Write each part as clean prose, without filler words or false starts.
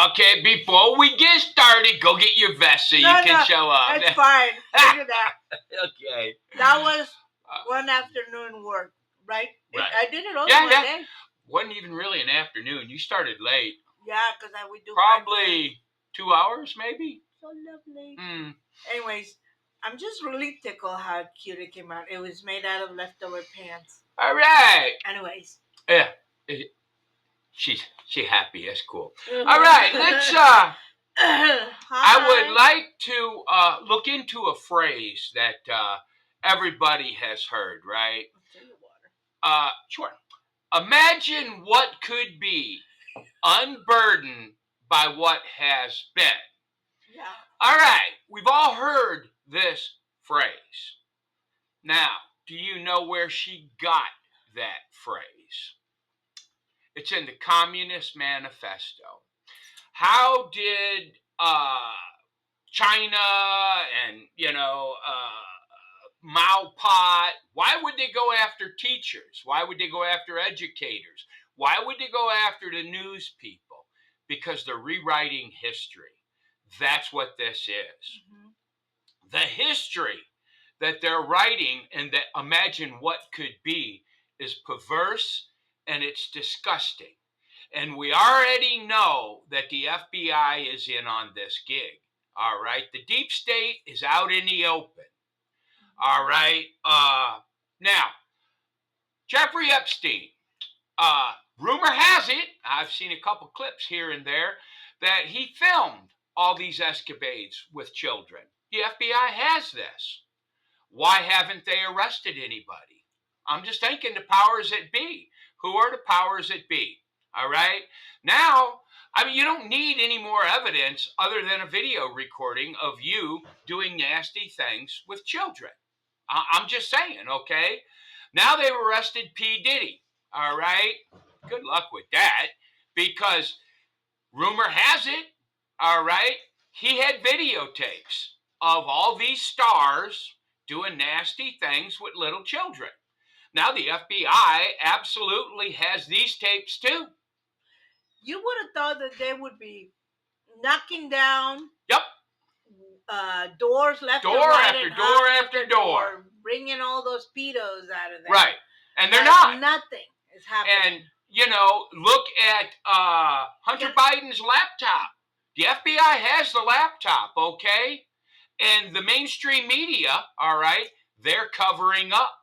Okay, before we get started, go get your vest so you can show up. It's fine. Figure that. Okay. That was one afternoon work, right? Right. I did it all one day. Wasn't even really an afternoon. You started late. Yeah, because we do probably 2 hours, maybe. So lovely. Anyways, I'm just really tickled how cute it came out. It was made out of leftover pants. All right. Anyways. Yeah. She happy. That's cool. All right. Let's. I would like to look into a phrase that everybody has heard, right? Sure. Imagine what could be unburdened by what has been. Yeah. All right. We've all heard this phrase. Now, do you know where she got that phrase? It's in the Communist Manifesto. How did China and, Mao Pot, why would they go after teachers? Why would they go after educators? Why would they go after the news people? Because they're rewriting history. That's what this is. Mm-hmm. The history that they're writing and that imagine what could be is perverse and it's disgusting. And we already know that the FBI is in on this gig. All right. The deep state is out in the open. All right. Now, Jeffrey Epstein, rumor has it, I've seen a couple clips here and there, that he filmed all these escapades with children. The FBI has this. Why haven't they arrested anybody? I'm just thinking the powers that be. Who are the powers that be? All right. Now, you don't need any more evidence other than a video recording of you doing nasty things with children. I'm just saying, okay? Now they've arrested P. Diddy, all right? Good luck with that, because rumor has it, all right, he had videotapes of all these stars doing nasty things with little children. Now the FBI absolutely has these tapes too. You would have thought that they would be knocking down doors left and right, door after door, bringing all those pedos out of there. Right, and they're not. Nothing is happening. And look at Hunter Biden's laptop. The FBI has the laptop, okay? And the mainstream media, all right, they're covering up.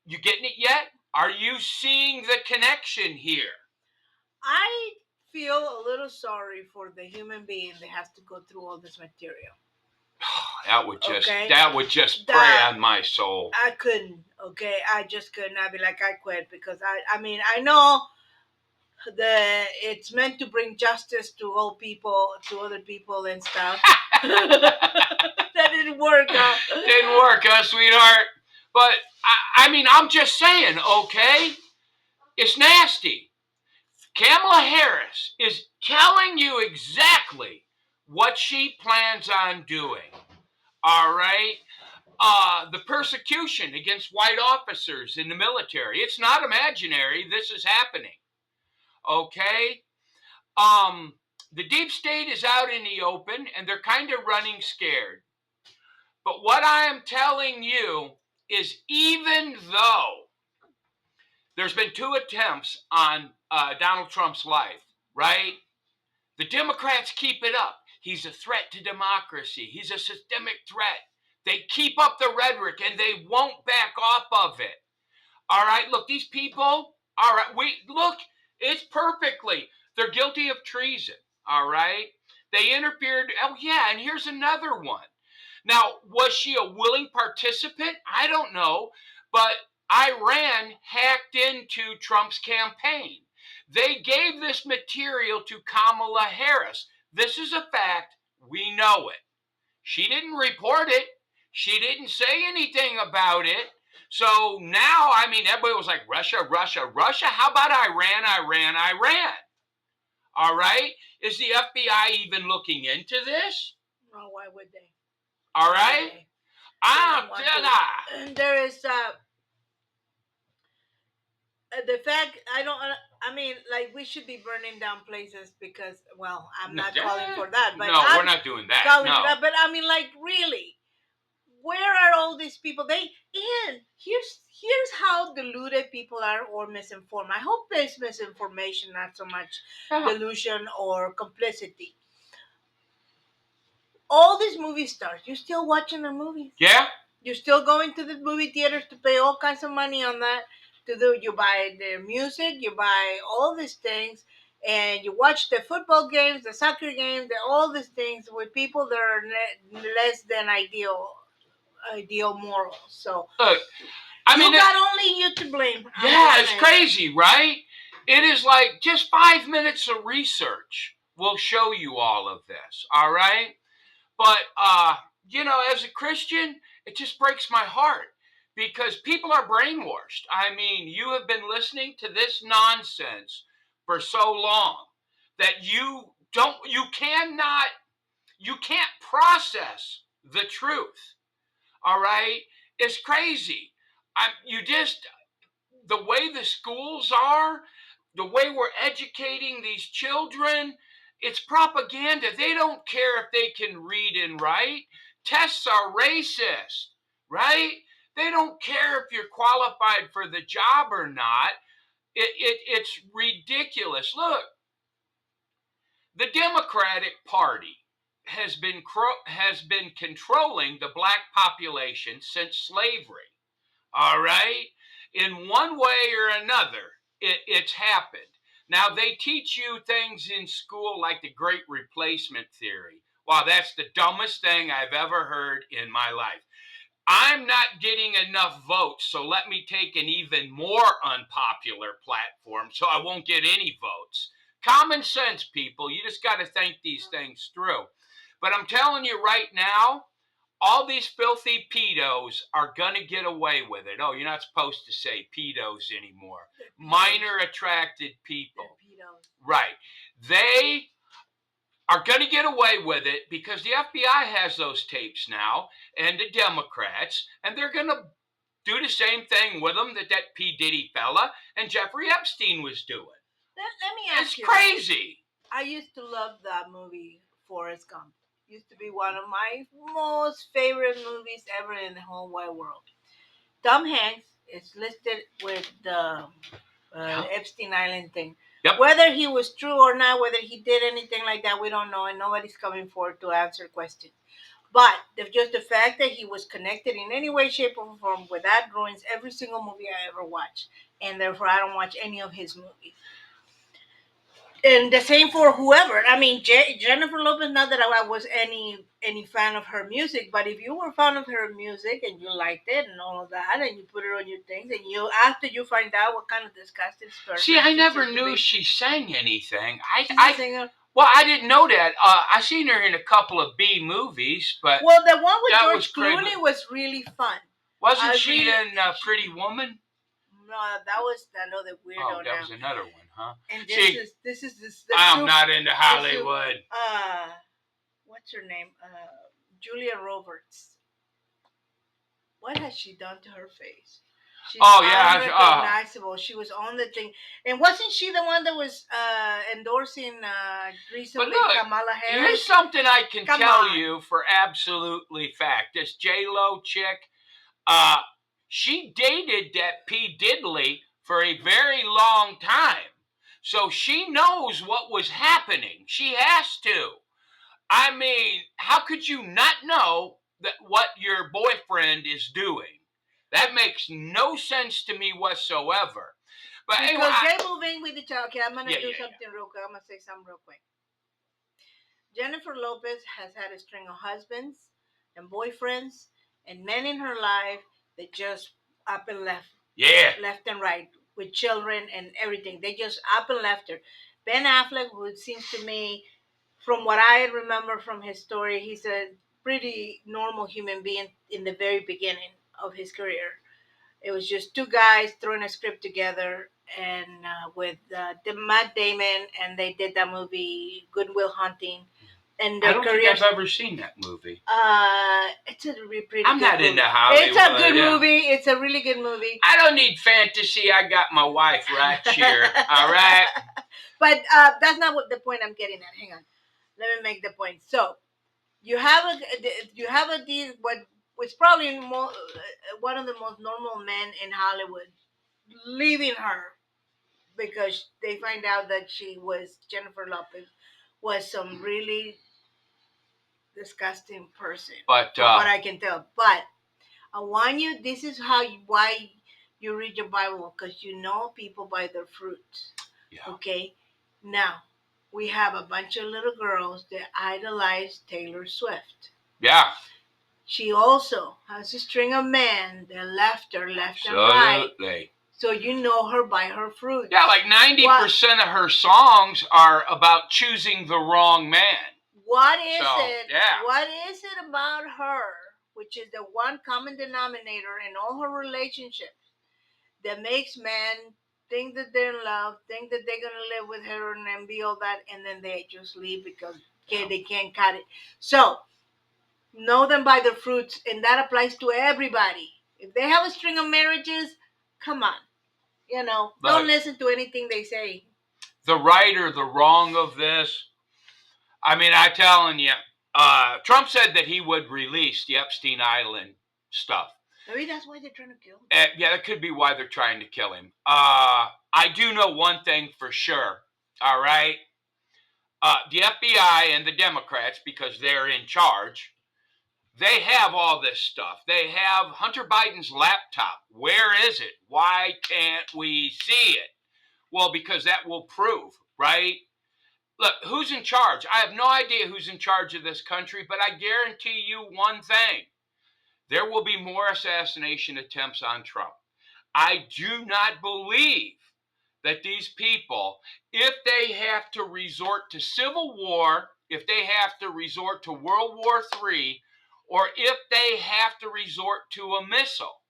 You getting it yet? Are you seeing the connection here? I feel a little sorry for the human being that has to go through all this material. That would just prey on my soul. I couldn't, okay? I just couldn't. I'd be like, I quit, because I know that it's meant to bring justice to all people, to other people and stuff. That didn't work, huh? Didn't work, huh, sweetheart? But, I'm just saying, okay? It's nasty. Kamala Harris is telling you exactly what she plans on doing. All right? The persecution against white officers in the military. It's not imaginary. This is happening. Okay? The deep state is out in the open, and they're kind of running scared. But what I am telling you is, even though there's been 2 attempts on Donald Trump's life, right? The Democrats keep it up. He's a threat to democracy. He's a systemic threat. They keep up the rhetoric, and they won't back off of it. All right, look, these people, all right, look, it's perfectly, they're guilty of treason, all right? They interfered, and here's another one. Now, was she a willing participant? I don't know, but Iran hacked into Trump's campaign. They gave this material to Kamala Harris. This is a fact. We know it. She didn't report it. She didn't say anything about it. So now, everybody was like, Russia, Russia, Russia. How about Iran, Iran, Iran? All right? Is the FBI even looking into this? No, why would they? All right? There is The fact I don't. I mean, like we should be burning down places because, well, I'm No, not calling for that, but no, we're I'm not doing that. calling for No. that. But I mean, like, really, where are all these people? Here's how deluded people are or misinformed. I hope there's misinformation, not so much Yeah. delusion or complicity. All these movie stars, you're still watching their movies. Yeah. You're still going to the movie theaters to pay all kinds of money on that. To do, you buy their music, you buy all these things, and you watch the football games, the soccer games, all these things with people that are less than ideal morals. So Look, I mean, you got only you to blame. I'm yeah, just it's saying. crazy, right? It is like just 5 minutes of research will show you all of this. All right. But as a Christian, it just breaks my heart because people are brainwashed. I mean, you have been listening to this nonsense for so long that you can't process the truth. All right? It's crazy. You just the way the schools are, the way we're educating these children, it's propaganda. They don't care if they can read and write. Tests are racist, right? They don't care if you're qualified for the job or not. It's ridiculous. Look, the Democratic Party has been controlling the black population since slavery. All right? In one way or another, it's happened. Now, they teach you things in school like the Great Replacement Theory. Wow, that's the dumbest thing I've ever heard in my life. I'm not getting enough votes, so let me take an even more unpopular platform so I won't get any votes. Common sense, people. You just got to think these things through. But I'm telling you right now, all these filthy pedos are going to get away with it. Oh, you're not supposed to say pedos anymore. Minor attracted people. Right. They are going to get away with it because the FBI has those tapes now and the Democrats, and they're going to do the same thing with them that P. Diddy fella and Jeffrey Epstein was doing. Let me ask It's you. crazy. I used to love that movie, Forrest Gump. Used to be one of my most favorite movies ever in the whole wide world. Tom Hanks is listed with the Yeah. Epstein Island thing. Yep. Whether he was true or not, whether he did anything like that, we don't know, and nobody's coming forward to answer questions. But just the fact that he was connected in any way, shape, or form with that ruins every single movie I ever watched, and therefore I don't watch any of his movies. And the same for whoever. I mean, Jennifer Lopez. Not that I was any fan of her music, but if you were a fan of her music and you liked it and all of that, and you put it on your things, and you after you find out what kind of disgusting person. See, I she never seems to knew be, she sang anything. she's a singer. Well, I didn't know that. I seen her in a couple of B movies, but Well, the one with that George was Craig. Clooney was really fun. Wasn't I she really- in Pretty Woman? No, that was another weirdo. Oh, that now. was another one, huh? And See, this is I'm not into Hollywood. What's her name? Julia Roberts. What has she done to her face? She's unrecognizable. She was on the thing, and wasn't she the one that was endorsing recently Kamala Harris? Here's something I can Come tell on. you for absolutely fact. This J-Lo chick, she dated that P. Diddley for a very long time. So she knows what was happening. She has to. I mean, how could you not know that what your boyfriend is doing? That makes no sense to me whatsoever. But Because anyway, they're moving with each other. Okay, I'm gonna Yeah, do yeah, something real quick. I'm gonna say something real quick. Jennifer Lopez has had a string of husbands and boyfriends and men in her life that just up and left, left and right with children and everything. They just up and left her. Ben Affleck, who it seems to me, from what I remember from his story, he's a pretty normal human being in the very beginning of his career. It was just two guys throwing a script together and with Matt Damon, and they did that movie Goodwill Hunting. and I their don't think careers. I've ever seen that movie. It's a really pretty. I'm good not movie. into Hollywood. It's a good yeah. movie. It's a really good movie. I don't need fantasy. I got my wife right here. All right. But that's not what the point I'm getting at. Hang on, let me make the point. So you have a deal. What was probably one of the most normal men in Hollywood leaving her because they find out that she was Jennifer Lopez was some really disgusting person. But from what I can tell. But I want you. This is why you read your Bible, because you know people by their fruits. yeah. Okay. Now we have a bunch of little girls that idolize Taylor Swift. Yeah. She also has a string of men that left her left and Absolutely. right. So you know her by her fruits. Yeah, like 90% of her songs are about choosing the wrong man. What is So, it? yeah. What is it about her, which is the one common denominator in all her relationships, that makes men think that they're in love, think that they're gonna live with her and be all that, and then they just leave because they can't cut it. So know them by their fruits, and that applies to everybody. If they have a string of marriages, come on, don't listen to anything they say. The right or the wrong of this, I mean, I'm telling you, Trump said that he would release the Epstein Island stuff. Maybe that's why they're trying to kill him. Yeah, that could be why they're trying to kill him. I do know one thing for sure. All right. The FBI and the Democrats, because they're in charge, they have all this stuff. They have Hunter Biden's laptop. Where is it? Why can't we see it? Well, because that will prove, right? Look, who's in charge? I have no idea who's in charge of this country, but I guarantee you one thing. There will be more assassination attempts on Trump. I do not believe that these people, if they have to resort to civil war, if they have to resort to World War III, or if they have to resort to a missile,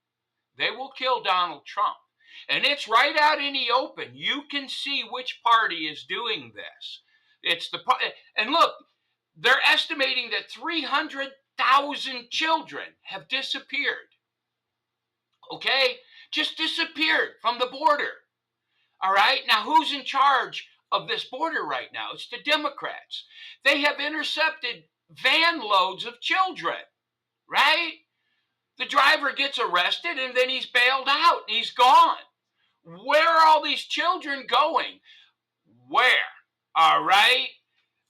they will kill Donald Trump. And it's right out in the open. You can see which party is doing this. And look, they're estimating that 300,000 children have disappeared. Okay? Just disappeared from the border. All right? Now, who's in charge of this border right now? It's the Democrats. They have intercepted van loads of children, right? The driver gets arrested and then he's bailed out. He's gone. Where are all these children going? Where? All right?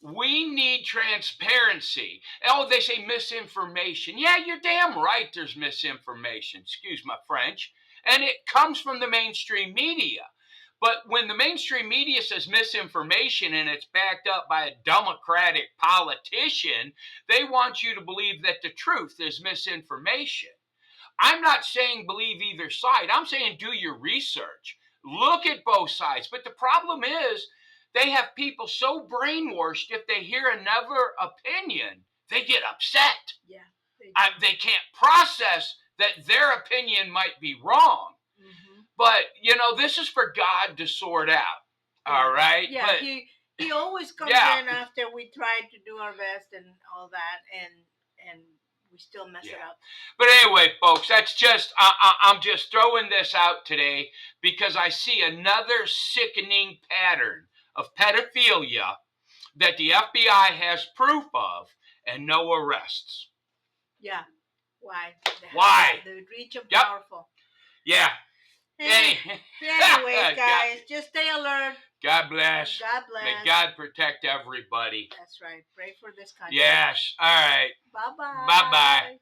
We need transparency. Oh, they say misinformation. Yeah, you're damn right there's misinformation. Excuse my French. And it comes from the mainstream media. But when the mainstream media says misinformation and it's backed up by a Democratic politician, they want you to believe that the truth is misinformation. I'm not saying believe either side. I'm saying do your research. Look at both sides. But the problem is they have people so brainwashed, if they hear another opinion, they get upset. Yeah. They can't process that their opinion might be wrong. Mm-hmm. But, this is for God to sort out. All right? Yeah, but, he always comes in after we try to do our best and all that, and we still mess it up. But anyway, folks, that's just, I'm just throwing this out today because I see another sickening pattern of pedophilia that the FBI has proof of and no arrests. Yeah. Why? Why? The reach of powerful. Yeah. Anyway, guys, just stay alert. God bless. God bless. May God protect everybody. That's right. Pray for this country. Yes. All right. Bye-bye. Bye-bye.